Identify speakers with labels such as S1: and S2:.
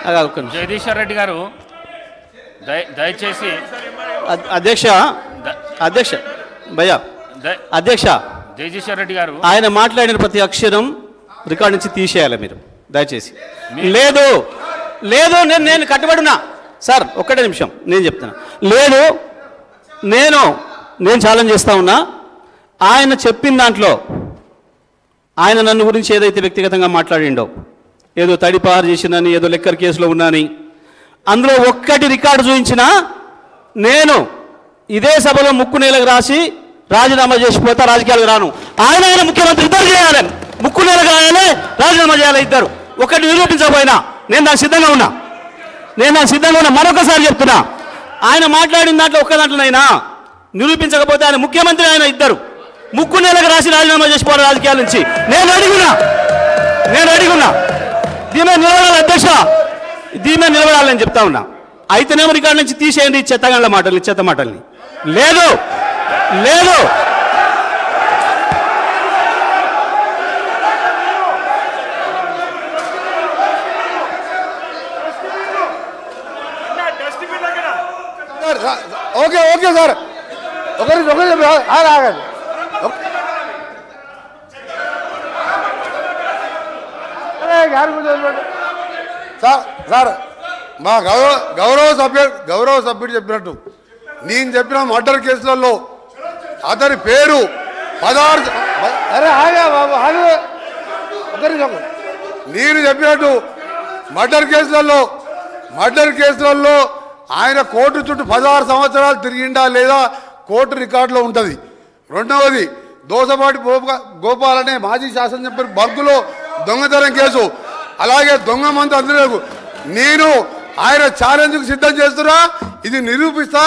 S1: జగదీశ్వర్ రెడ్డి గారు దయచేసి
S2: అధ్యక్ష అధ్యక్ష భయ్యా అధ్యక్ష
S1: జగదీశ్వర్ రెడ్డి గారు
S2: ఆయన మాట్లాడిన ప్రతి అక్షరం రికార్డ్ నుంచి తీసేయాలి మీరు దయచేసి. లేదు లేదు నేను కట్టుబడినా సార్ ఒక్కటే నిమిషం నేను చెప్తున్నా. లేదు నేను ఛాలెంజ్ చేస్తా ఉన్నా. ఆయన చెప్పిన దాంట్లో ఆయన నన్ను గురించి ఏదైతే వ్యక్తిగతంగా మాట్లాడిండో, ఏదో తడిపారు చేసినని, ఏదో లెక్కర్ కేసులో ఉన్నాని, అందులో ఒక్కటి రికార్డు చూపించినా నేను ఇదే సభలో ముక్కు నేలకు రాసి రాజీనామా చేసిపోతా, రాజకీయాలకు రాను. ఆయన ముఖ్యమంత్రి ఇద్దరు చేయాలి, ముక్కు నేలకు రాయాలి, రాజీనామా చేయాలి ఇద్దరు. ఒకటి నిరూపించకపోయినా నేను దానికి సిద్ధంగా ఉన్నా. మరొకసారి చెప్తున్నా, ఆయన మాట్లాడిన దాంట్లో ఒక్క దాంట్లోనైనా నిరూపించకపోతే ఆయన ముఖ్యమంత్రి, ఆయన ఇద్దరు ముక్కు నేలకు రాసి రాజీనామా చేసిపోవాలి రాజకీయాల నుంచి. నేను అడిగున్నా దీని మీద నిలబడాలి అధ్యక్ష, దీని మీద నిలబడాలని చెప్తా ఉన్నా. అయితేనేమో రికార్డు నుంచి తీసేయండి చెత్తగాళ్ళ మాటల్ని, చెత్త మాటల్ని. లేదు లేదు
S3: ఓకే ఓకే సార్, ఒకరికి ఆగండి. సార్ మా గౌరవ సభ్యుడు చెప్పినట్టు నేను చెప్పిన మర్డర్ కేసులలో అతని పేరు 16. అరే ఆగా బాబు ఆగు. నేను చెప్పినట్టు మర్డర్ కేసులలో ఆయన కోర్టు చుట్టూ 16 సంవత్సరాలు తిరిగిండా లేదా కోర్టు రికార్డులో ఉంటుంది. రెండవది దోసపాటి గోపాల్ అనే మాజీ శాసనసభ్యుడు బర్గులో దొంగతనం కేసు, అలాగే దొంగ మందు అందరూ నేను ఆయన ఛాలెంజ్కు సిద్ధం చేస్తున్నా. ఇది నిరూపిస్తా.